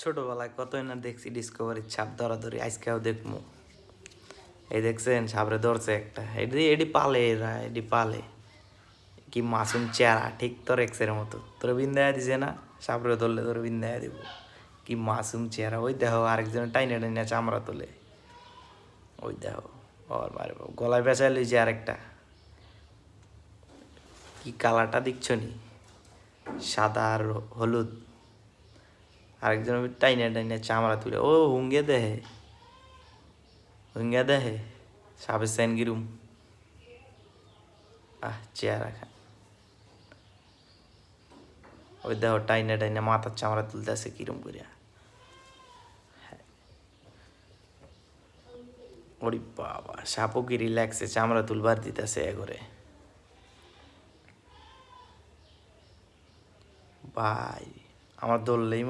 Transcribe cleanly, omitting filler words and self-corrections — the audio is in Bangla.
ছোটবেলায় কতই না দেখছি ডিসকভারির সাপ ধরাধরি, আজকেও দেখবো। এই দেখছেন সাপরে ধরছে একটা, এডি পালে, এরা এডি পালে। কি মাসুম চেহারা, ঠিক তোর এক্সের মতো। তোর বিন্দায় দিছে না, সাপরে ধরলে তোর বিন্দায় দিব। কি মাসুম চেহারা, ওই দেখো আরেকজন টাইনে টাইনে চামড়া তোলে। ওই দেখো ওর মারে গলায় পেঁচাই লইছে আরেকটা। কি কালারটা দেখছো নি, সাদা আর হলুদ। আরেকজন টাইনে টাইনে চামড়া তুলে, ও হুঙ্গে দেহে, হুঙ্গে দেহে সাপের সেন গিরুম। চেহারা খা, ওই দেখো টাইনে টাইনে মাথার চামড়া তুলতেছে কিরম করিয়া। ওরে বাবা, সাপও কি রিল্যাক্সে চামড়া তুলবার দিতেছে এ করে। ভাই আমার ধরলেই